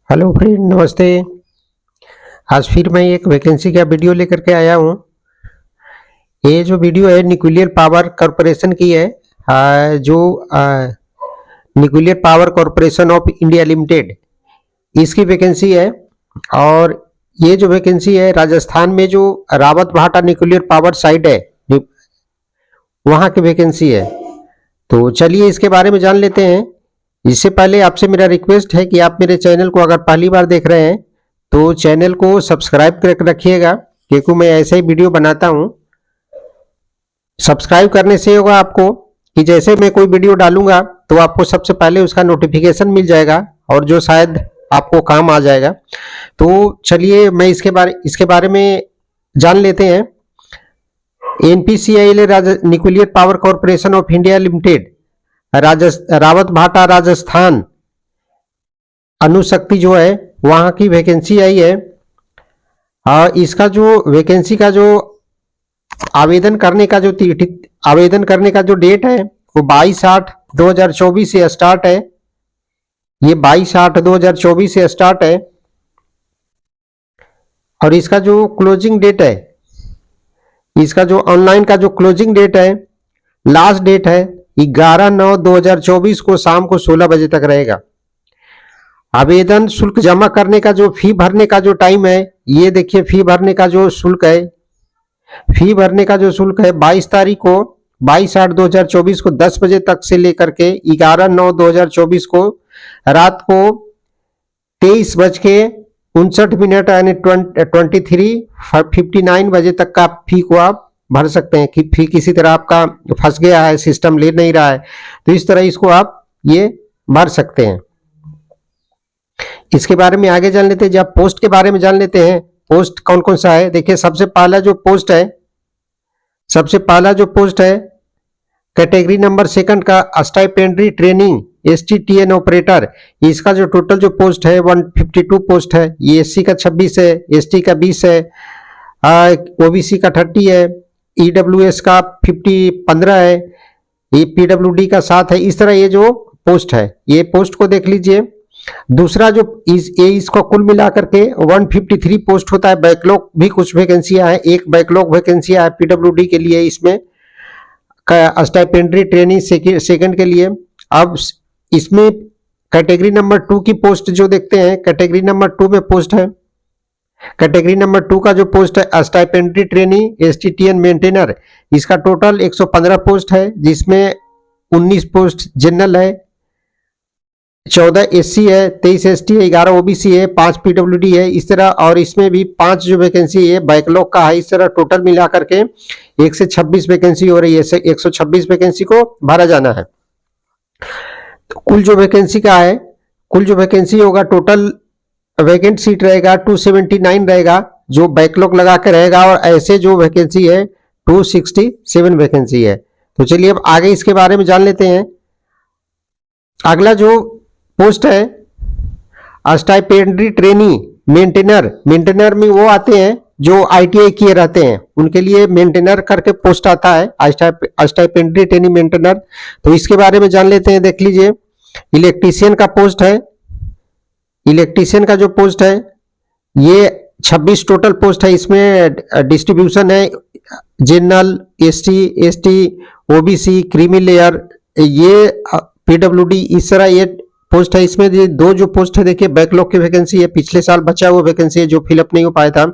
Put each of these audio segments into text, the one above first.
Hello friend, नमस्ते। आज फिर मैं एक वैकेंसी का वीडियो लेकर के आया हूँ। ये जो वीडियो है न्यूक्लियर पावर कॉरपोरेशन की है। जो nuclear power corporation of India limited, इसकी वैकेंसी है। और ये जो वैकेंसी है राजस्थान में जो रावत भाटा न्यूक्लियर पावर साइट है, वहाँ की वैकेंसी है। तो चलिए इसके बारे में जान लेते हैं। इससे पहले आपसे मेरा रिक्वेस्ट है कि आप मेरे चैनल को अगर पहली बार देख रहे हैं तो चैनल को सब्सक्राइब करके रखिएगा, क्योंकि मैं ऐसे ही वीडियो बनाता हूं। सब्सक्राइब करने से होगा आपको कि जैसे मैं कोई वीडियो डालूंगा तो आपको सबसे पहले उसका नोटिफिकेशन मिल जाएगा और जो शायद आपको काम आ जाएगा। तो चलिए मैं इसके बारे में जान लेते हैं। NPCIL nuclear power corporation of India limited, Rawat भाटा राजस्थान अनुशक्ति जो है वहां की वैकेंसी आई है। और इसका जो वैकेंसी का जो आवेदन करने का जो डेट है वो 22/8/2024 से स्टार्ट है। ये 22/8/2024 से स्टार्ट है। और इसका जो क्लोजिंग डेट है, इसका जो ऑनलाइन का जो क्लोजिंग डेट है, लास्ट डेट है 11/9/2024 को शाम को 16 बजे तक रहेगा। आवेदन शुल्क जमा करने का जो फी भरने का जो टाइम है, ये देखिए फी भरने का जो शुल्क है, 22 तारीख को 22/8/2024 को 10 बजे तक से लेकर के 11/9/2024 को रात को 23:59 यानी 23:59 बजे तक का फी को आप भर सकते हैं। कि फी किसी तरह आपका फंस गया है, सिस्टम ले नहीं रहा है, तो इस तरह इसको आप ये भर सकते हैं। इसके बारे में आगे जान लेते हैं। जब पोस्ट के बारे में जान लेते हैं, पोस्ट कौन कौन सा है। देखिए सबसे पहला जो पोस्ट है कैटेगरी नंबर 2 का स्टाइपेंडरी ट्रेनिंग एसटीटीएन ऑपरेटर। इसका जो टोटल जो पोस्ट है 152 पोस्ट है। ये एससी का 26 है, एसटी का 20 है, ओबीसी का 30 है, ईडब्ल्यूएस का 15 है, ये पीडब्ल्यूडी का 7 है। इस तरह ये जो पोस्ट है, ये पोस्ट को देख लीजिए। दूसरा जो इसको कुल मिलाकर के 153 पोस्ट होता है। बैकलॉग भी कुछ वैकेंसियां हैं, एक बैकलॉग वैकेंसियां है पीडब्ल्यूडी के लिए, इसमें स्टाइपेंडरी ट्रेनिंग सेकंड के लिए। अब इसमें कैटेगरी नंबर 2 की पोस्ट जो देखते हैं, कैटेगरी नंबर 2 में पोस्ट है। कैटेगरी नंबर 2 का जो पोस्ट है स्टाइपेंडरी ट्रेनिंग एसटीटीएन मेंटेनर, इसका टोटल 115 पोस्ट है, जिसमें 19 पोस्ट जनरल है, 14 एससी है, 23 एसटी है, 11 ओबीसी है, 5 पीडब्ल्यूडी है। इस तरह और इसमें भी 5 जो वैकेंसी है बैकलॉग का है। इस तरह टोटल मिला करके 126 वैकेंसी हो रही है। 126 वैकेंसी को भरा जाना है। तो कुल जो वैकेंसी होगा, टोटल वैकेंट सीट रहेगा 279 रहेगा, जो बैकलॉग लगा के रहेगा। और ऐसे जो वैकेंसी है 267 वैकेंसी है। तो चलिए अब आगे इसके बारे में जान लेते हैं। अगला जो पोस्ट है स्टाइपेंडरी ट्रेनी मेंटेनर में वो आते हैं जो आईटीआई किए रहते हैं, उनके लिए मेंटेनर करके पोस्ट आता है स्टाइपेंडरी ट्रेनी मेंटेनर। तो इसके बारे में जान लेते हैं। देख लीजिए इलेक्ट्रीशियन का पोस्ट है। इलेक्ट्रीशियन का जो पोस्ट है ये 26 टोटल पोस्ट है। इसमें डिस्ट्रीब्यूशन है general, ST, OBC, creamy layer, ये पीडब्ल्यूडी, इस तरह ये पोस्ट है। इसमें ये 2 जो पोस्ट है देखिए बैकलॉग की वैकेंसी है, पिछले साल बचा हुआ वैकेंसी है जो फिलअप नहीं हो पाया था।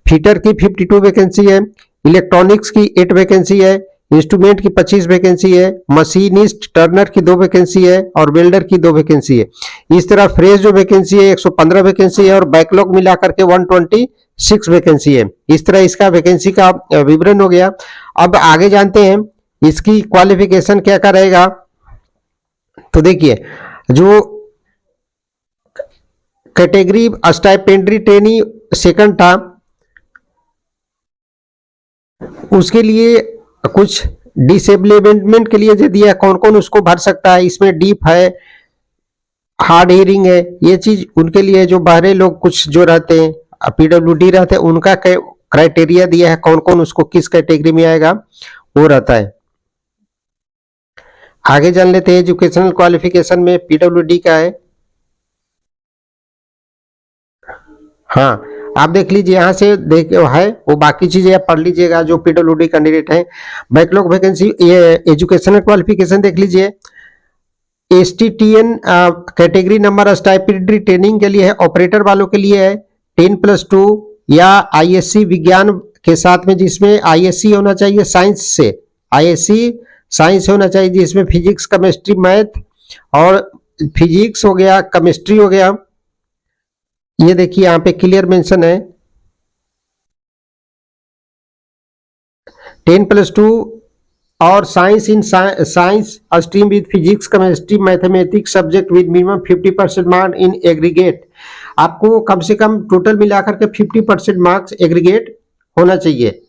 फीटर की 52 वैकेंसी है, इलेक्ट्रॉनिक्स की 8 वैकेंसी है, इंस्ट्रूमेंट की 25 वैकेंसी है, मशीनिस्ट टर्नर की 2 वैकेंसी है और वेल्डर की 2 वैकेंसी है। इस तरह फ्रेश जो वैकेंसी है 115 वैकेंसी है और बैकलॉग मिला करके 126 वैकेंसी है। इस तरह इसका वैकेंसी का विवरण हो गया। अब आगे जानते हैं इसकी क्वालिफिकेशन क्या क्या रहेगा। तो देखिए जो कैटेगरी स्टाइपेंडरी ट्रेनी सेकंड था, उसके लिए कुछ डिसेबलमेंट के लिए जो दिया, कौन कौन उसको भर सकता है। इसमें डीप है, हार्ड हियरिंग है, ये चीज उनके लिए जो बाहरी लोग कुछ जो रहते हैं पीडब्ल्यूडी रहते हैं, उनका क्राइटेरिया दिया है, कौन कौन उसको किस कैटेगरी में आएगा वो रहता है। आगे जान लेते हैं एजुकेशनल क्वालिफिकेशन में पीडब्ल्यूडी का है। हाँ, आप देख लीजिए यहाँ से देख है, वो बाकी चीजें आप पढ़ लीजिएगा जो पीडब्ल्यूडी कैंडिडेट है। बैकलॉग वैकेंसी, ये एजुकेशनल क्वालिफिकेशन देख लीजिए। एसटीटीएन कैटेगरी नंबर स्टाइपेंडरी ट्रेनिंग के लिए है, ऑपरेटर वालों के लिए है 10+2 या आईएससी विज्ञान के साथ में, जिसमें आईएससी होना चाहिए साइंस से, आईएससी साइंस होना चाहिए जिसमें फिजिक्स केमिस्ट्री मैथ, और फिजिक्स हो गया, केमिस्ट्री हो गया। ये देखिए यहाँ पे क्लियर मेंशन है 10+2 और science in science stream with physics chemistry mathematics subject with minimum 50% marks in aggregate. आपको कम से कम टोटल मिलाकर के 50% मार्क्स एग्रीगेट होना चाहिए।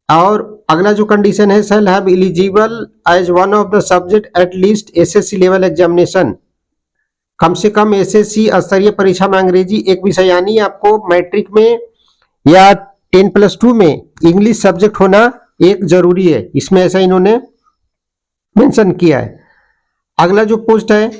और अगला जो कंडीशन है, shall have eligible as one of the subject at least SSC level examination. कम से कम एसएससी स्तरीय परीक्षा में अंग्रेजी एक विषय, यानी आपको मैट्रिक में या 10+2 में इंग्लिश सब्जेक्ट होना एक जरूरी है, इसमें ऐसा इन्होंने मेंशन किया है। अगला जो पोस्ट है,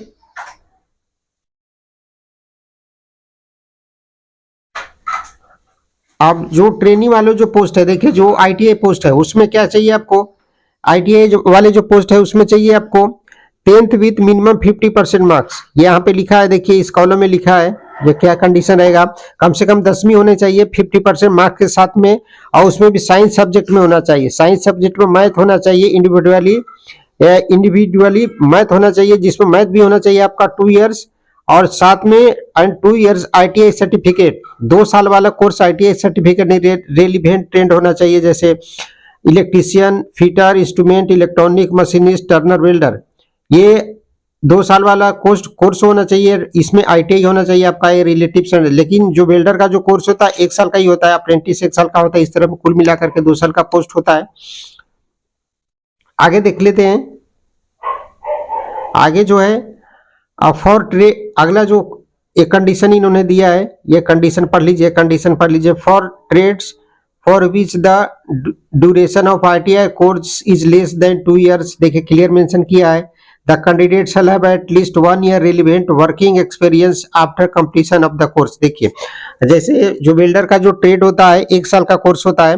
अब जो ट्रेनिंग वाले जो पोस्ट है, देखिए जो आईटीआई पोस्ट है उसमें क्या चाहिए आपको, आईटीआई वाले जो पोस्ट है उसमें चाहिए आपको 10th विथ मिनिमम 50% मार्क्स। यहाँ पे लिखा है, देखिए इस कॉलम में लिखा है ये क्या कंडीशन रहेगा, कम से कम 10वीं होने चाहिए 50% मार्क्स के साथ में, और उसमें भी साइंस सब्जेक्ट में होना चाहिए। साइंस सब्जेक्ट में मैथ होना चाहिए, इंडिविजुअली मैथ होना चाहिए, जिसमें मैथ भी होना चाहिए आपका 2 इयर्स, और साथ में एंड 2 इयर्स आईटीआई सर्टिफिकेट, 2 साल वाला कोर्स आईटीआई सर्टिफिकेट नहीं, रेलिवेंट ट्रेंड होना चाहिए, जैसे electrician, fitter, instrument, electronic, machinist, Turner, welder. ये 2 साल वाला कोर्स होना चाहिए, इसमें आईटीआई होना चाहिए आपका, ये रिलेटिव से। लेकिन जो वेल्डर का जो कोर्स होता है 1 साल का ही होता है, अप्रेंटिस 1 साल का होता है, इस तरह कुल मिलाकर के 2 साल का पोस्ट होता है। आगे देख लेते हैं, आगे जो है फॉर ट्रे, अगला जो एक कंडीशन इन्होंने दिया है, ये कंडीशन पढ़ लीजिए, कंडीशन पढ़ लीजिए। For trades for which the duration of ITI course is less than 2 years, देखिए क्लियर मेंशन किया है। The candidate shall have at least 1 year relevant working experience after completion of the course. देखिए जैसे जो welder का जो trade होता है 1 साल का कोर्स होता है,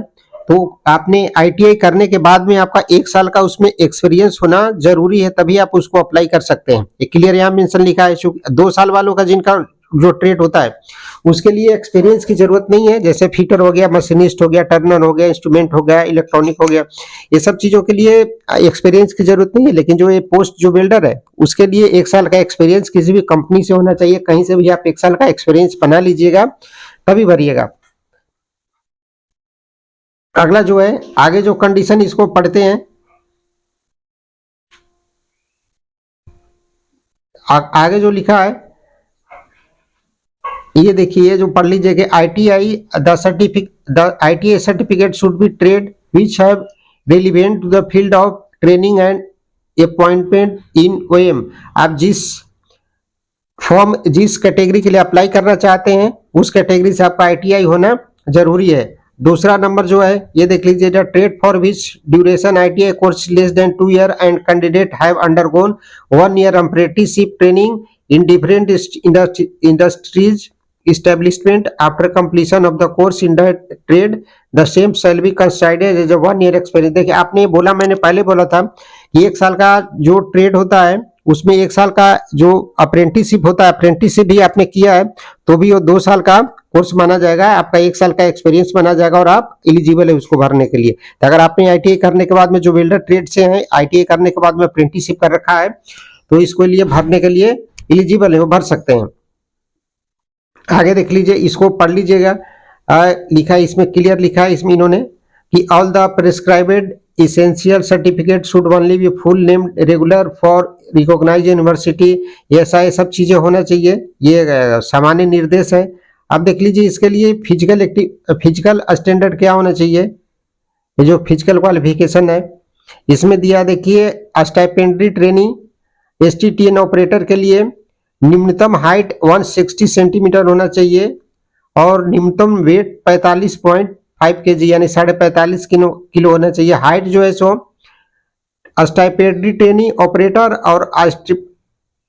तो आपने आईटीआई करने के बाद में आपका 1 साल का उसमें एक्सपीरियंस होना जरूरी है, तभी आप उसको अप्लाई कर सकते हैं। ये क्लियर यहाँ मेंशन लिखा है। 2 साल वालों का जिनका जो ट्रेड होता है उसके लिए एक्सपीरियंस की जरूरत नहीं है, जैसे फिटर हो गया, मशीनिस्ट हो गया, टर्नर हो गया, इंस्ट्रूमेंट हो गया, इलेक्ट्रॉनिक हो गया, ये सब चीजों के लिए एक्सपीरियंस की जरूरत नहीं है। लेकिन जो ये पोस्ट जो वेल्डर है उसके लिए 1 साल का एक्सपीरियंस किसी भी कंपनी से होना चाहिए, कहीं से भी आप 1 साल का एक्सपीरियंस बना लीजिएगा तभी भरिएगा। अगला जो है, आगे जो कंडीशन इसको पढ़ते हैं, आगे जो लिखा है ये देखिए, जो पढ़ लीजिए कि ITI the ITI certificate should be trade which have relevant to the field of training and appointment in OM. आप जिस कैटेगरी के लिए अप्लाई करना चाहते हैं उस कैटेगरी से आपका आईटीआई होना जरूरी है। दूसरा नंबर जो है ये देख लीजिए, the trade for which duration ITI course less than 2 year and candidate have undergone 1 year apprenticeship training in different industries establishment after completion of the course in the trade the same shall be considered as a 1 year experience। देखिए आपने बोला, मैंने पहले बोला था कि 1 साल का जो ट्रेड होता है उसमें 1 साल का जो अप्रेंटिसशिप होता है, अप्रेंटिसशिप भी आपने किया है तो भी वो 2 साल का कोर्स माना जाएगा, आपका 1 साल का एक्सपीरियंस माना जाएगा और आप एलिजिबल है उसको भरने के लिए। तो अगर आपने आईटीआई करने के बाद में, जो वेल्डर ट्रेड से है, आईटीआई करने के बाद में अप्रेंटिसशिप कर रखा है तो इसको लिए भरने के लिए एलिजिबल है, वो भर सकते हैं। आगे देख लीजिए, इसको पढ़ लीजिएगा, लिखा है इसमें, क्लियर लिखा है इसमें इन्होंने कि all the prescribed essential certificate should only be full name regular for recognise university. ऐसा ये सब चीजें होना चाहिए, ये सामान्य निर्देश है। अब देख लीजिए इसके लिए फिजिकल स्टैंडर्ड क्या होना चाहिए, ये जो फिजिकल क्वालिफिकेशन है इसमें दिया, देखिए स्टाइपेंडरी ट्रेनिंग एसटीटीएन ऑपरेटर के लिए निम्नतम हाइट 160 सेंटीमीटर होना चाहिए और निम्नतम वेट 45.5 केजी यानी 45.5 किलो होना चाहिए। हाइट जो है सो स्टाइपेंडरी ट्रेनिंग ऑपरेटर और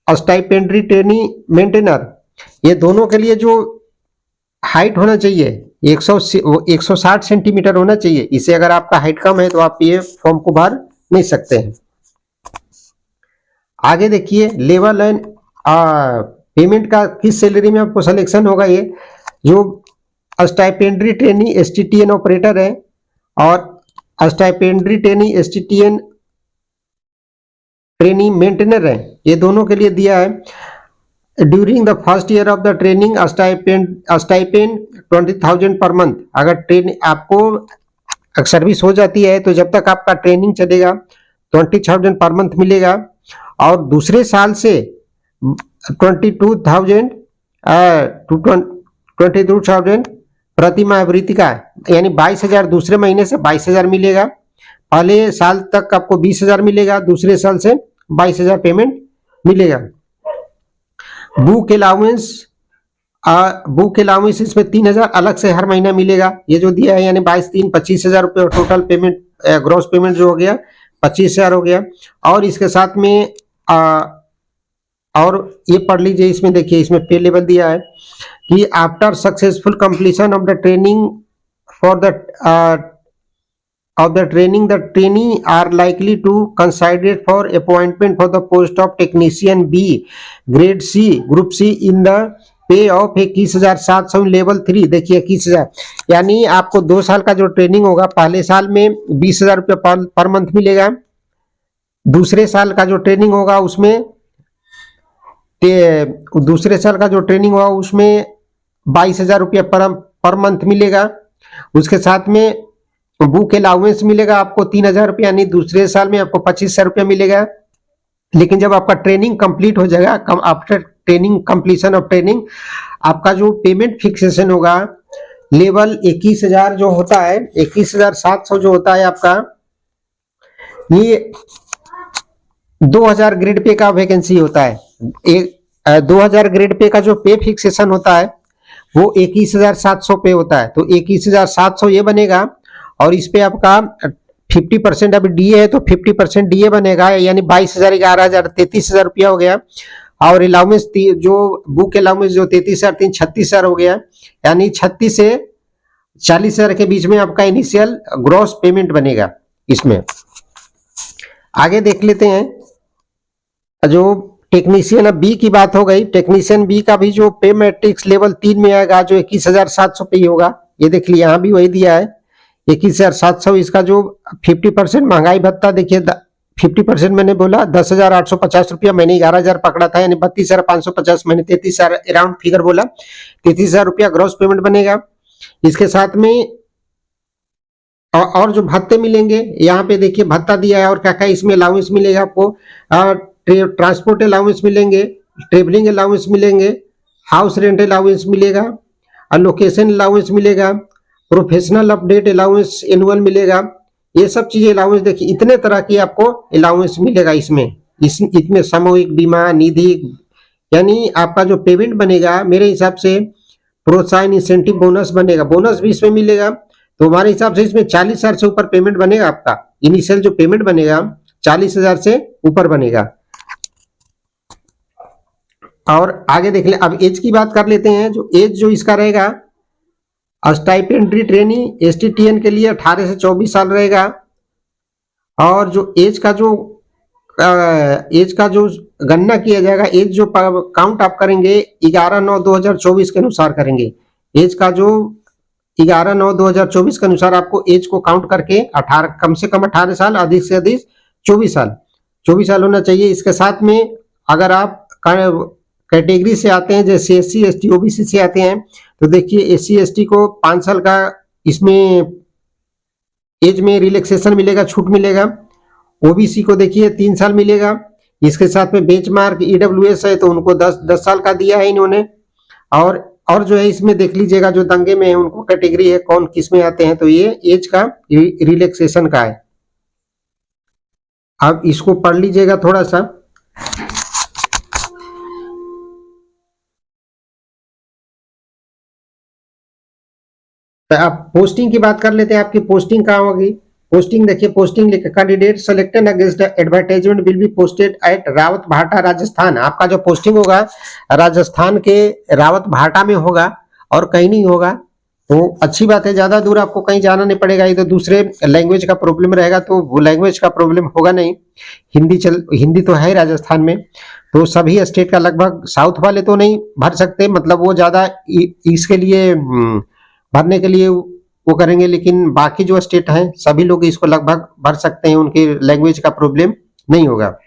स्टाइपेंडरी ट्रेनिंग मेंटेनर, ये दोनों के लिए जो हाइट होना चाहिए 160 सेंटीमीटर होना चाहिए। इससे अगर आपका हाइट कम है तो आप ये फॉर्म को भर नहीं सकते हैं। आगे देखिए लेवल एंड पेमेंट का किस सैलरी में आपको सिलेक्शन होगा। ये जो स्टाइपेंड्री ट्रेनी एसटीटीएन ऑपरेटर है और स्टाइपेंड्री ट्रेनी एसटीटीएन ट्रेनी मेंटेनर है, ये दोनों के लिए दिया है। During the first year of the training stipend 20,000 per month. अगर ट्रेन आपको सर्विस हो जाती है तो जब तक आपका ट्रेनिंग चलेगा 20,000 पर मंथ मिलेगा। और दूसरे साल से 22,000 प्रति माह वृत्ति का, यानी 22,000 दूसरे महीने से 22,000 मिलेगा। पहले साल तक आपको 20,000 मिलेगा, दूसरे साल से 22,000 पेमेंट मिलेगा। बुक अलाउंस इसमें 3,000 अलग से हर महीना मिलेगा। ये जो दिया है यानी 22 3 25,000 रुपये टोटल पेमेंट, ग्रॉस पेमेंट जो हो गया 25,000 हो गया। और इसके साथ में और ये पढ़ लीजिए, इसमें देखिए इसमें पे लेवल दिया है कि after successful completion of the training for the training the trainee are likely to considered for appointment for the post of technician B grade C group C in the pay of 21,700 level 3। देखिए 21,000 यानी आपको 2 साल का जो training होगा, पहले साल में 20,000 रुपये पर मंथ मिलेगा। दूसरे साल का जो ट्रेनिंग होगा उसमें 22,000 रुपये पर मंथ मिलेगा। उसके साथ में बुक अलाउंस मिलेगा आपको 3,000 रुपये, यानी दूसरे साल में आपको 25,000 रुपया मिलेगा। लेकिन जब आपका ट्रेनिंग कंप्लीट हो जाएगा, after training completion of training, आपका जो पेमेंट फिक्सेशन होगा लेवल 21,000 जो होता है, 21,700 जो होता है आपका, ये 2,000 ग्रेड पे का वैकेंसी होता है। 2,000 ग्रेड पे का जो पे फिक्सेशन होता है वो 21,700 पे होता है। तो 21,700 ये बनेगा और इस पे आपका 50% अभी डीए है तो 50% डीए बनेगा, यानी 22,000 11,000 33,000 रुपया हो गया। और अलाउंस जो बुक अलाउंस जो 33,000 36,000 हो गया, यानी 36 से 40,000 के बीच में आपका इनिशियल ग्रॉस पेमेंट बनेगा। इसमें आगे देख लेते हैं जो टेक्नीशियन अब बी की बात हो गई। टेक्नीशियन बी का भी जो पे मैट्रिक्स लेवल 3 में आएगा जो 21,700 पे ही होगा। ये देख लिया, यहाँ भी वही दिया है 21,700। इसका जो 50% महंगाई भत्ता देखिए 50% मैंने बोला 10,850 रुपया, मैंने 11,000 पकड़ा था, यानी 32,550, मैंने 33,000 अराउंड फिगर बोला। 33,000 रुपया ग्रॉस पेमेंट बनेगा। इसके साथ में और जो भत्ते मिलेंगे यहाँ पे देखिए भत्ता दिया है और क्या क्या इसमें अलाउंस मिलेगा आपको। ट्रांसपोर्ट अलाउंस मिलेंगे, ट्रेवलिंग अलाउंस मिलेंगे, हाउस रेंट अलाउंस मिलेगा, लोकेशन अलाउंस मिलेगा, प्रोफेशनल अपडेट अलाउंस एनुअल मिलेगा। ये सब चीजें अलाउंस देखिए इतने तरह की आपको अलाउंस मिलेगा इसमें सामूहिक बीमा निधि, यानी आपका जो पेमेंट बनेगा मेरे हिसाब से प्रोत्साहन इंसेंटिव बोनस बनेगा, बोनस भी इसमें मिलेगा। तो हमारे हिसाब से इसमें 40,000 से ऊपर पेमेंट बनेगा। आपका इनिशियल जो पेमेंट बनेगा 40,000 से ऊपर बनेगा। और आगे देख ले, अब एज की बात कर लेते हैं। जो एज जो इसका रहेगा स्टाइपेंड्री ट्रेनी एसटीटीएन के लिए 18 से 24 साल रहेगा। और जो एज का जो गणना किया जाएगा, एज जो काउंट आप करेंगे 11/9/2024 के अनुसार करेंगे। एज का जो 11/9/2024 के अनुसार आपको एज को काउंट करके 18 कम से कम 18 साल, अधिक से अधिक 24 साल होना चाहिए। इसके साथ में अगर आप कैटेगरी से आते हैं जैसे SC ST OBC से आते हैं तो देखिए SC ST को 5 साल का इसमें एज में रिलैक्सेशन मिलेगा, छूट मिलेगा। OBC को देखिए 3 साल मिलेगा। इसके साथ में बेंचमार्क EWS है तो उनको 10 साल का दिया है इन्होंने। और जो है इसमें देख लीजिएगा जो दंगे में है उनको कैटेगरी है कौन किस में आते हैं, तो ये एज का रिलैक्सेशन का है। अब इसको पढ़ लीजिएगा थोड़ा सा। तो आप पोस्टिंग की बात कर लेते हैं, आपकी पोस्टिंग कहाँ होगी। पोस्टिंग देखिए, पोस्टिंग लिखे candidate selected against advertisement will be posted at Rawat भाटा राजस्थान। आपका जो पोस्टिंग होगा राजस्थान के रावत भाटा में होगा। और कहीं नहीं होगा, तो अच्छी बात है, ज्यादा दूर आपको कहीं जाना नहीं पड़ेगा। इधर दूसरे लैंग्वेज का प्रॉब्लम रहेगा तो वो लैंग्वेज का प्रॉब्लम होगा नहीं। हिंदी तो है राजस्थान में, तो सभी स्टेट का लगभग, साउथ वाले तो नहीं भर सकते, मतलब वो ज्यादा इसके लिए भरने के लिए वो करेंगे, लेकिन बाकी जो स्टेट हैं सभी लोग इसको लगभग भर सकते हैं, उनकी लैंग्वेज का प्रॉब्लम नहीं होगा।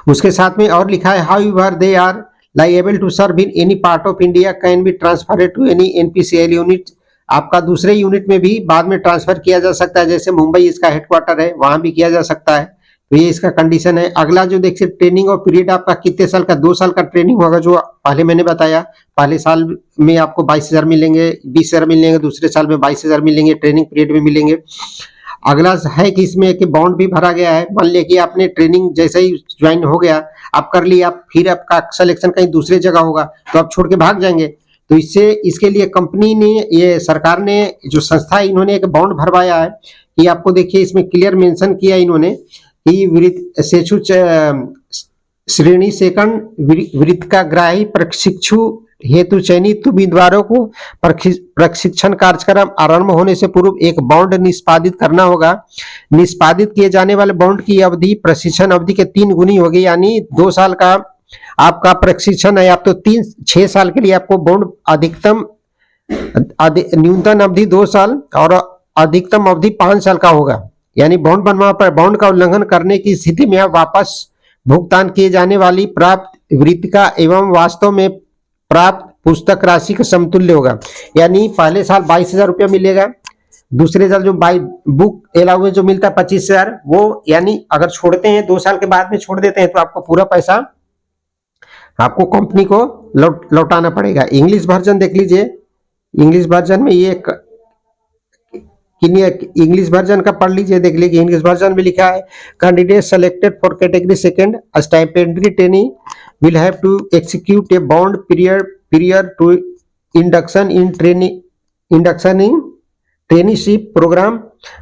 उसके साथ में और लिखा है, however they are liable to serve in any part of India can be transferred to any NPCL unit. आपका दूसरे यूनिट में भी बाद में ट्रांसफर किया जा सकता है, जैसे मुंबई इसका हेडक्वार्टर है, वहां भी किया जा सकता है। तो ये इसका कंडीशन है। अगला जो देखिए, ट्रेनिंग और पीरियड आपका कितने साल का, 2 साल का ट्रेनिंग होगा, जो पहले मैंने बताया। पहले साल में आपको 22,000 मिलेंगे, 20,000 मिलेंगे, दूसरे साल में 22,000 मिलेंगे, ट्रेनिंग पीरियड में मिलेंगे। अगला है कि इसमें एक बॉन्ड भी भरा गया है। मान लिया कि आपने ट्रेनिंग जैसे ही ज्वाइन हो गया, आप कर लिया, फिर आपका सिलेक्शन कहीं दूसरी जगह होगा तो आप छोड़ के भाग जाएंगे, तो इससे इसके लिए कंपनी ने, ये सरकार ने, जो संस्था है, इन्होंने एक बॉन्ड भरवाया है कि आपको देखिए इसमें क्लियर मेंशन किया इन्होंने कि सेचु श्रेणी सेकंड वृत्तिकाग्राही प्रशिक्षु हेतु चयनित उम्मीदवारों को प्रशिक्षण कार्यक्रम आरंभ होने से पूर्व एक बॉन्ड निष्पादित करना होगा। निष्पादित किए जाने वाले बॉन्ड की अवधि प्रशिक्षण अवधि के 3 गुनी होगी, यानी 2 साल का आपका प्रशिक्षण है, आप तो 6 साल के लिए आपको बॉन्ड अधिकतम न्यूनतम अवधि 2 साल और अधिकतम अवधि 5 साल का होगा। यानी बॉन्ड बनवा पर बॉन्ड का उल्लंघन करने की स्थिति में आप वापस भुगतान किए जाने वाली प्राप्त वृत्तिका एवं वास्तव में प्राप्त पुस्तक राशि का समतुल्य होगा। यानी पहले साल 22,000 रुपया मिलेगा, दूसरे साल जो बाई बुक अलाउंस जो मिलता है 25,000, वो यानी अगर छोड़ते हैं 2 साल के बाद में छोड़ देते हैं तो आपको पूरा पैसा आपको कंपनी को लौटाना पड़ेगा। इंग्लिश वर्जन देख लीजिए, इंग्लिश वर्जन में ये इंग्लिश वर्जन का पढ़ लीजिए, देख लीजिए इंग्लिश वर्जन में लिखा है, candidate selected for category second stipendiary training will have to execute a bond prior to induction in traineeship program.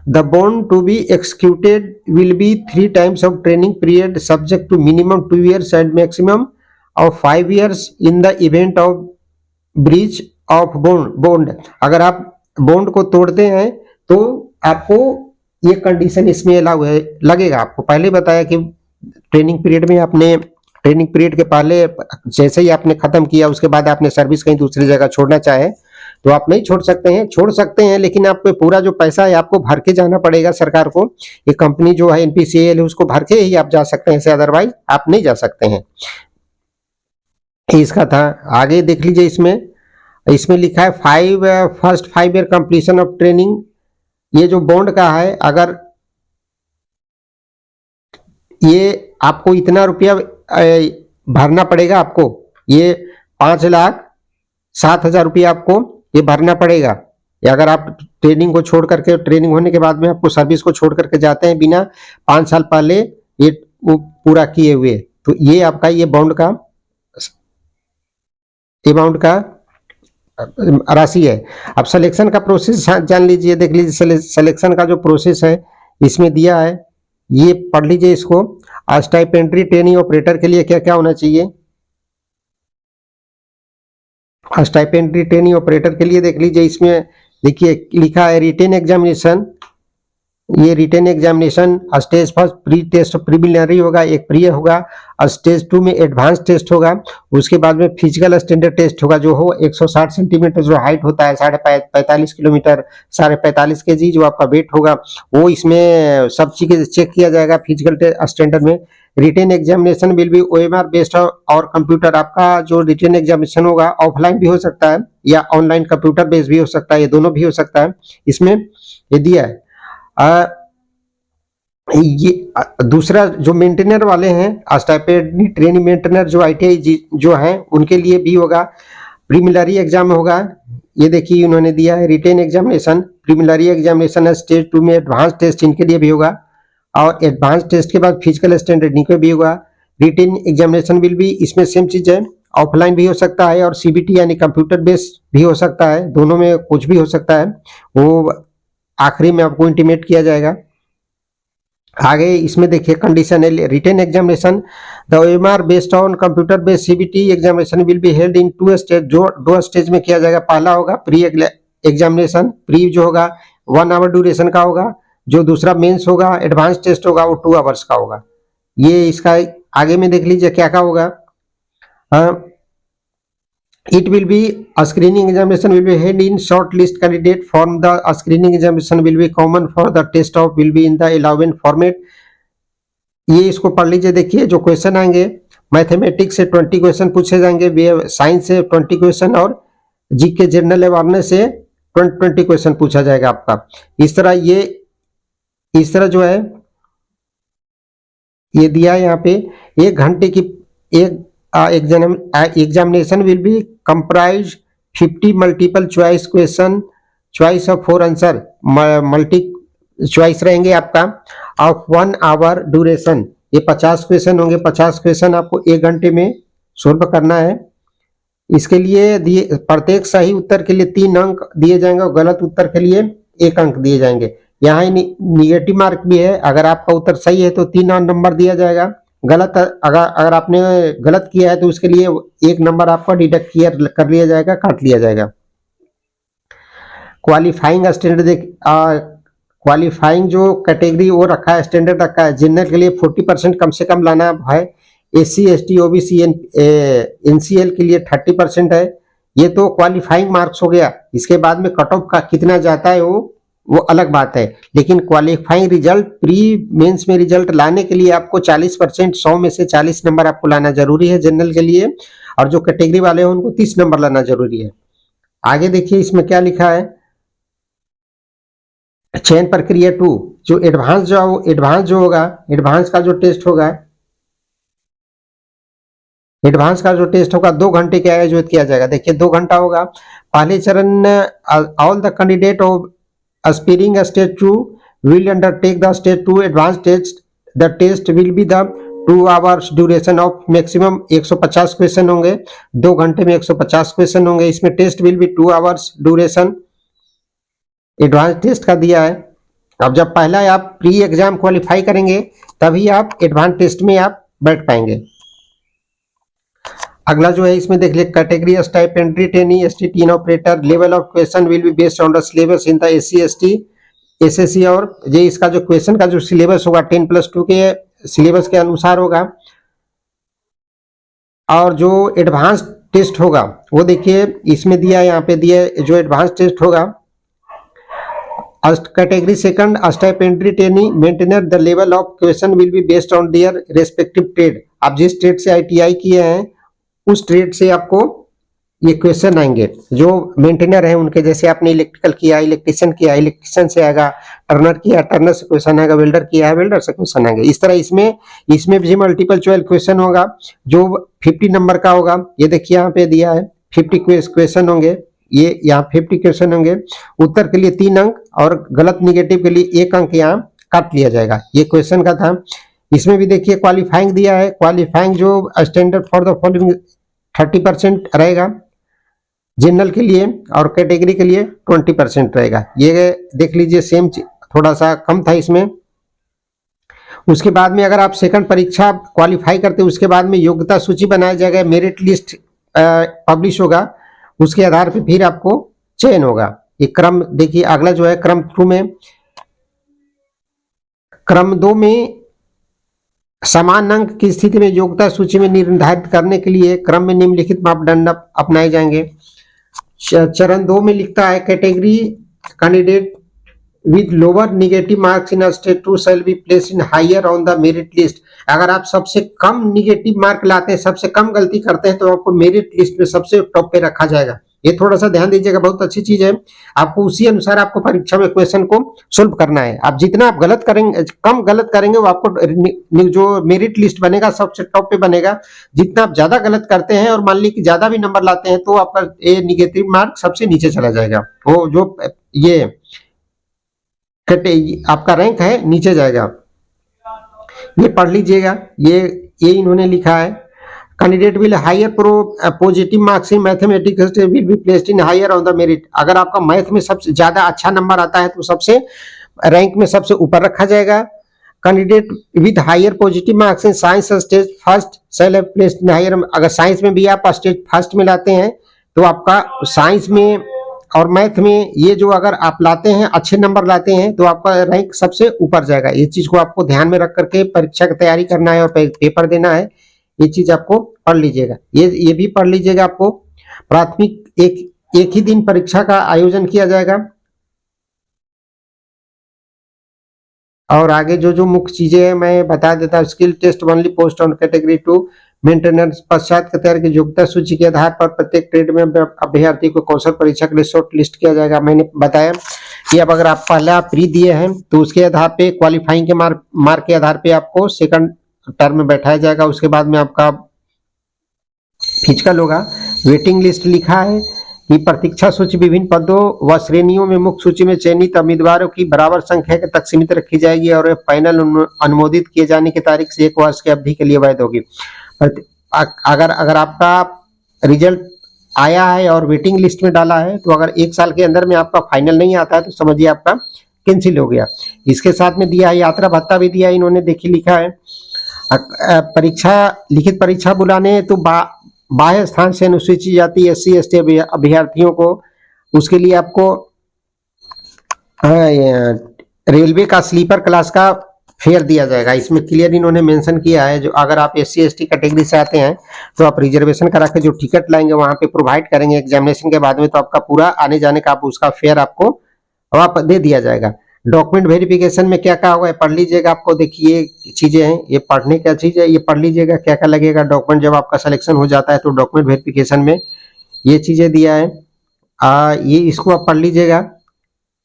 The bond to be executed will be 3 times of training period subject to minimum 2 years and maximum of 5 years in the event of breach of bond. अगर आप bond को तोड़ते हैं तो आपको ये condition इसमें लगेगा। आपको पहले बताया कि ट्रेनिंग पीरियड में आपने, ट्रेनिंग पीरियड के पहले जैसे ही आपने खत्म किया, उसके बाद आपने सर्विस कहीं दूसरी जगह छोड़ना चाहे तो आप नहीं छोड़ सकते हैं, लेकिन आपको पूरा जो पैसा है आपको भर के जाना पड़ेगा सरकार को। ये कंपनी जो है एनपीसीएल है, उसको भर के ही आप जा सकते हैं, ऐसे अदरवाइज आप नहीं जा सकते हैं। इसका था। आगे देख लीजिए, इसमें लिखा है first 5 year completion of training. ये जो बॉन्ड का है, अगर ये आपको इतना रुपया भरना पड़ेगा, आपको ये 5,07,000 रुपया आपको ये भरना पड़ेगा। या अगर आप ट्रेनिंग को छोड़ करके, ट्रेनिंग होने के बाद में आपको सर्विस को छोड़ करके जाते हैं बिना 5 साल पहले ये पूरा किए हुए, तो ये आपका ये बॉन्ड का अमाउंट का राशि है। अब सिलेक्शन का प्रोसेस जान लीजिए, देख लीजिए सिलेक्शन का जो प्रोसेस है इसमें दिया है, ये पढ़ लीजिए इसको। स्टाइपेंडरी ट्रेनिंग ऑपरेटर के लिए क्या क्या होना चाहिए। स्टाइपेंडरी ट्रेनिंग ऑपरेटर के लिए देख लीजिए, इसमें देखिए लिखा है रिटेन एग्जामिनेशन। ये written examination stage first pre test preliminary होगा, एक प्री होगा, स्टेज 2 में एडवांस टेस्ट होगा, उसके बाद में फिजिकल स्टैंडर्ड टेस्ट होगा, जो हो 160 सेंटीमीटर जो हाइट होता है, 45 किलोमीटर, 45.5 kg जो आपका वेट होगा, वो इसमें सब चीजें चेक किया जाएगा फिजिकल स्टैंडर्ड में। Written examination will be OMR based और कंप्यूटर। आपका जो रिटेन एग्जामिनेशन होगा ऑफलाइन भी हो सकता है या ऑनलाइन कंप्यूटर बेस्ड भी हो सकता है, ये दोनों भी हो सकता है। इसमें ये दिया है। ये दूसरा जो मेंटेनर वाले हैं, स्टाइपेंडरी ट्रेनिंग मेंटेनर जो ITI जो हैं, उनके लिए भी होगा, प्रीलिमिनरी एग्जाम होगा। ये देखिए उन्होंने दिया है रिटेन एग्जामिनेशन, प्रीलिमिनरी एग्जामिनेशन है, स्टेज 2 में एडवांस टेस्ट इनके लिए भी होगा, और एडवांस टेस्ट के बाद फिजिकल स्टैंडर्ड इनके भी होगा। रिटेन एग्जामिनेशन विल भी, इसमें सेम चीज है, ऑफलाइन भी हो सकता है और CBT यानी कंप्यूटर बेस्ड भी हो सकता है, दोनों में कुछ भी हो सकता है, वो आखिरी में आपको इंटीमेट किया जाएगा। आगे इसमें देखिए कंडीशन है written examination the OMR based on computer based CBT examination will be held in 2 stage, जो 2 स्टेज में किया जाएगा। पहला होगा प्री एग्जामिनेशन, प्री जो होगा 1 आवर ड्यूरेशन का होगा, जो दूसरा मेंस होगा एडवांस टेस्ट होगा वो 2 आवर्स का होगा। ये इसका आगे में देख लीजिए क्या क्या होगा। It will be a screening examination will be held in short list candidate form. The screening examination will be common for the test of will be in the 11 format. ये इसको पढ़ लीजिए। देखिए जो क्वेश्चन आएंगे मैथमेटिक्स से 20 question पूछे जाएंगे, साइंस से 20 क्वेश्चन और जीके जनरल अवेयरनेस से 20 क्वेश्चन पूछा जाएगा आपका। इस तरह जो है ये दिया है यहाँ पे 1 घंटे की एक examination will B comprise 50 multiple choice question, choice of 4 answer, multi choice रहेंगे आपका, ऑफ 1 आवर ड्यूरेशन। ये 50 क्वेश्चन होंगे, 50 क्वेश्चन आपको 1 घंटे में सोल्व करना है। इसके लिए दिए प्रत्येक सही उत्तर के लिए 3 अंक दिए जाएंगे और गलत उत्तर के लिए 1 अंक दिए जाएंगे। यहाँ निगेटिव मार्क भी है, अगर आपका उत्तर सही है तो 3 नंबर दिया जाएगा, गलत अगर आपने गलत किया है तो उसके लिए 1 नंबर आपका डिडक्ट कर लिया जाएगा, काट लिया जाएगा। क्वालिफाइंग स्टैंडर्ड क्वालिफाइंग जो कैटेगरी वो रखा है, स्टैंडर्ड रखा है। जनरल के लिए 40% कम से कम लाना है, एससी एसटी ओबीसी एनसीएल के लिए 30% है। ये तो क्वालिफाइंग मार्क्स हो गया। इसके बाद में कट ऑफ का कितना जाता है वो अलग बात है, लेकिन क्वालिफाइंग रिजल्ट प्री मेंस में रिजल्ट लाने के लिए आपको 40%, 100 में से 40 नंबर आपको लाना जरूरी है जनरल के लिए, और जो कैटेगरी वाले हैं उनको 30 नंबर लाना जरूरी है। आगे देखिए इसमें क्या लिखा है, चयन प्रक्रिया 2 जो एडवांस जो होगा, एडवांस का जो टेस्ट होगा, 2 घंटे के आयोजित किया जाएगा। देखिए 2 घंटा होगा। पहले चरण all the candidate of aspiring stage 2 will undertake the stage 2 advanced test. The test will be the 2 hours duration of maximum 150 question होंगे, 2 घंटे में 150 क्वेश्चन होंगे। इसमें test will be 2 hours duration, advance test का दिया है। अब जब पहला आप प्री एग्जाम क्वालिफाई करेंगे तभी आप एडवांस टेस्ट में आप बैठ पाएंगे। अगला जो है इसमें देख ले category stipendiary trainee ST operator, level of question will be based on the syllabus in the SC ST SSC, और ये इसका जो क्वेश्चन का जो सिलेबस होगा 10+2 के सिलेबस के अनुसार होगा। और जो एडवांस टेस्ट होगा वो देखिए इसमें दिया है, यहाँ पे दिया है जो एडवांस टेस्ट होगा। Category second stipendiary trainee maintainer, the level of question will be based on their respective trade. आप जिस ट्रेड से आईटीआई किए हैं उस ट्रेड से आपको ये क्वेश्चन आएंगे। जो मेंटेनर है उनके, जैसे आपने इलेक्ट्रिकल किया, इलेक्ट्रिशियन किया, इलेक्ट्रिशियन से आएगा, टर्नर किया, टर्नर से क्वेश्चन आएगा, वेल्डर किया है, वेल्डर से क्वेश्चन आएंगे। इस तरह इसमें भी मल्टीपल चॉइस क्वेश्चन होगा जो 50 नंबर का होगा। ये देखिए यहाँ पे दिया है 50 क्वेश्चन होंगे, ये यहाँ 50 क्वेश्चन होंगे। उत्तर के लिए 3 अंक और गलत निगेटिव के लिए 1 अंक यहाँ काट लिया जाएगा। ये क्वेश्चन का था। इसमें भी देखिए क्वालिफाइंग दिया है, क्वालिफाइंग जो स्टैंडर्ड फॉर द फॉलोइंग 30% रहेगा जनरल के लिए, और कैटेगरी के लिए 20% रहेगा। ये देख लीजिए सेम, थोड़ा सा कम था इसमें। उसके बाद में अगर आप सेकंड परीक्षा क्वालिफाई करते हैं उसके बाद में योग्यता सूची बनाया जाएगा, मेरिट लिस्ट पब्लिश होगा, उसके आधार पर फिर आपको चयन होगा। ये क्रम देखिए। अगला जो है क्रम 2 में समान अंक की स्थिति में योग्यता सूची में निर्धारित करने के लिए क्रम में निम्नलिखित मापदंड अपनाए जाएंगे। चरण 2 में लिखता है category candidate with lower negative marks in stage 2 shall be placed in higher on the merit list. अगर आप सबसे कम निगेटिव मार्क लाते हैं, सबसे कम गलती करते हैं, तो आपको मेरिट लिस्ट में सबसे टॉप पे रखा जाएगा। ये थोड़ा सा ध्यान दीजिएगा, बहुत अच्छी चीज है। आपको उसी अनुसार आपको परीक्षा में क्वेश्चन को सोल्व करना है। आप जितना आप गलत करेंगे, कम गलत करेंगे, वो आपको जो मेरिट लिस्ट बनेगा सबसे टॉप पे बनेगा। जितना आप ज्यादा गलत करते हैं और मान ली कि ज्यादा भी नंबर लाते हैं तो आपका ये निगेटिव मार्क सबसे नीचे चला जाएगा। वो जो ये आपका रैंक है नीचे जाएगा। ये पढ़ लीजिएगा, ये इन्होंने लिखा है candidate will higher positive marks in mathematics will be placed in higher on the merit. अगर आपका मैथ में सबसे ज्यादा अच्छा नंबर आता है तो सबसे रैंक में सबसे ऊपर रखा जाएगा। Candidate with higher positive marks in science stage first shall have placed in higher. अगर साइंस में भी आप स्टेज फर्स्ट में लाते हैं तो आपका साइंस में और मैथ में ये जो अगर आप लाते हैं, अच्छे नंबर लाते हैं, तो आपका रैंक सबसे ऊपर जाएगा। ये चीज को आपको ध्यान में रख करके परीक्षा की तैयारी करना है और पेपर देना है। ये चीज आपको पढ़ लीजिएगा, ये भी पढ़ लीजिएगा। आपको प्राथमिक एक ही दिन परीक्षा का आयोजन किया जाएगा। और आगे जो मुख्य चीजें हैं मैं बता देता हूँ। Skill test only post on category 2 maintenance. पश्चात के तैयार की योग्यता सूची के आधार पर प्रत्येक ट्रेड में अभ्यर्थी को कौशल परीक्षा के लिए शॉर्ट लिस्ट किया जाएगा। मैंने बताया कि अब अगर आप पहला प्री दिए हैं तो उसके आधार पे क्वालिफाइंग के मार्क के आधार पे आपको सेकंड टर्म में बैठाया जाएगा। उसके बाद में आपका फिजिकल होगा। वेटिंग लिस्ट लिखा है कि प्रतीक्षा सूची विभिन्न पदों व श्रेणियों में मुख्य सूची में चयनित उम्मीदवारों की बराबर संख्या के तक सीमित रखी जाएगी और पैनल अनुमोदित किए जाने की तारीख से 1 वर्ष की अवधि के लिए वैध होगी। अगर आपका रिजल्ट आया है और वेटिंग लिस्ट में डाला है तो अगर 1 साल के अंदर में आपका फाइनल नहीं आता है तो समझिए आपका कैंसिल हो गया। इसके साथ में दिया है यात्रा भत्ता भी दिया है इन्होंने, देखिए लिखा है लिखित परीक्षा बुलाने तो बाह्य स्थान से अनुसूचित जाति SC ST अभ्यर्थियों को, उसके लिए आपको रेलवे का स्लीपर क्लास का फेयर दिया जाएगा। इसमें क्लियर इन्होंने मेंशन किया है जो अगर आप SC ST कैटेगरी से आते हैं तो आप रिजर्वेशन करा के जो टिकट लाएंगे वहां पे प्रोवाइड करेंगे एग्जामिनेशन के बाद में, तो आपका पूरा आने जाने का आप उसका फेयर आपको आप दे दिया जाएगा। डॉक्यूमेंट वेरिफिकेशन में क्या क्या होगा पढ़ लीजिएगा। आपको देखिए चीजें हैं, ये पढ़ने क्या चीज है, ये पढ़ लीजिएगा क्या क्या लगेगा डॉक्यूमेंट जब आपका सिलेक्शन हो जाता है तो डॉक्यूमेंट वेरिफिकेशन में ये चीजें दिया है। ये इसको आप पढ़ लीजिएगा।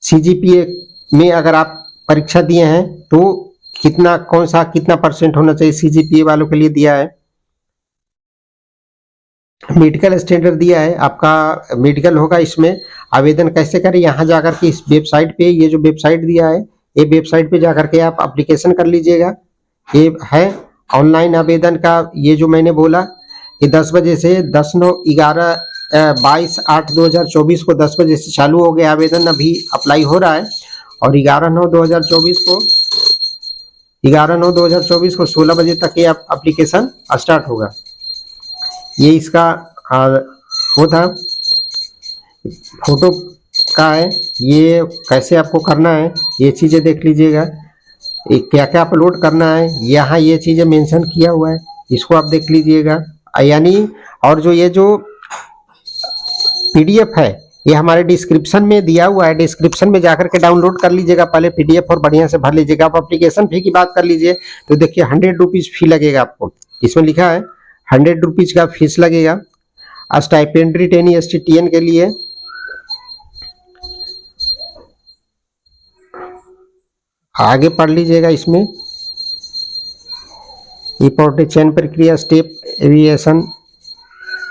CGPA में अगर आप परीक्षा दिए हैं तो कितना कितना % होना चाहिए CGPA वालों के लिए दिया है। मेडिकल स्टैंडर्ड दिया है, आपका मेडिकल होगा। इसमें आवेदन कैसे करें, यहाँ जाकर के इस वेबसाइट पे, ये जो वेबसाइट दिया है ये वेबसाइट पे जाकर के आप एप्लीकेशन कर लीजिएगा। ये है ऑनलाइन आवेदन का, ये जो मैंने बोला ये 10 बजे से 22/8/2024 को 10 बजे से चालू हो गया आवेदन, अभी अप्लाई हो रहा है। और 11/9/2024 को 16 बजे तक ये एप्लीकेशन स्टार्ट होगा। ये इसका वो था फोटो का है, ये कैसे आपको करना है ये चीजें देख लीजिएगा। क्या क्या अपलोड करना है यहाँ ये चीजें मेंशन किया हुआ है, इसको आप देख लीजिएगा। यानी और जो ये जो PDF है ये हमारे डिस्क्रिप्शन में दिया हुआ है, डिस्क्रिप्शन में जाकर के डाउनलोड कर लीजिएगा पहले PDF और बढ़िया से भर लीजिएगा। आप एप्लीकेशन फी की बात कर लीजिए तो देखिए 100 रुपीज फी लगेगा आपको, इसमें लिखा है 100 रुपीज का फीस लगेगा। स्टाइपेंडरी ट्रेनी STTN के लिए आगे पढ़ लीजिएगा। इसमें रिपोर्ट चयन प्रक्रिया स्टेप एविएशन,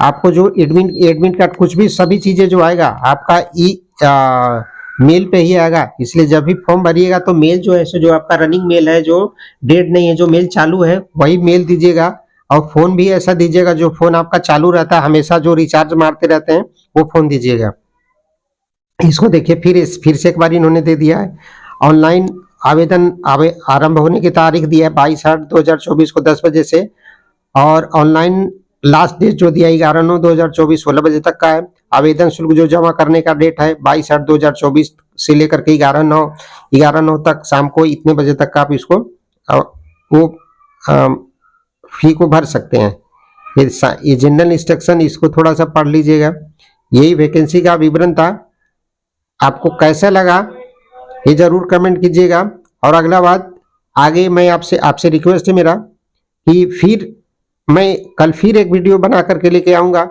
आपको जो एडमिट कार्ड कुछ भी सभी चीजें जो आएगा आपका मेल पे ही आएगा। इसलिए जब भी फॉर्म भरिएगा तो मेल जो है सो जो आपका रनिंग मेल है, जो डेट नहीं है, जो मेल चालू है वही मेल दीजिएगा। और फोन भी ऐसा दीजिएगा जो फोन आपका चालू रहता है हमेशा, जो रिचार्ज मारते रहते हैं वो फोन दीजिएगा। इसको देखिए फिर से एक बार इन्होंने दे दिया है। ऑनलाइन आवेदन आरंभ होने की तारीख दिया है 22/8/2024 को 10 बजे से, और ऑनलाइन लास्ट डेट जो दिया 11/9/2024 16 बजे तक का है। आवेदन शुल्क जो जमा करने का डेट है 22/8/2024 से लेकर के 11/9 तक शाम को इतने बजे तक का आप इसको वो फी को भर सकते हैं। ये जनरल इंस्ट्रक्शन इसको थोड़ा सा पढ़ लीजिएगा। यही वैकेंसी का विवरण था। आपको कैसा लगा ये जरूर कमेंट कीजिएगा। और अगला बात आगे मैं आपसे रिक्वेस्ट है मेरा कि फिर मैं कल फिर एक वीडियो बना करके लेके आऊँगा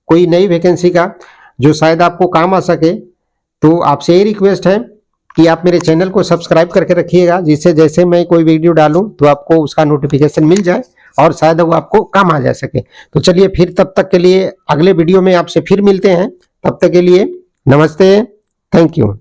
कोई नई वैकेंसी का जो शायद आपको काम आ सके। तो आपसे ये रिक्वेस्ट है कि आप मेरे चैनल को सब्सक्राइब करके रखिएगा, जिससे जैसे मैं कोई वीडियो डालूं तो आपको उसका नोटिफिकेशन मिल जाए और शायद वो आपको काम आ जा सके। तो चलिए फिर तब तक के लिए अगले वीडियो में आपसे फिर मिलते हैं। तब तक के लिए नमस्ते, थैंक यू।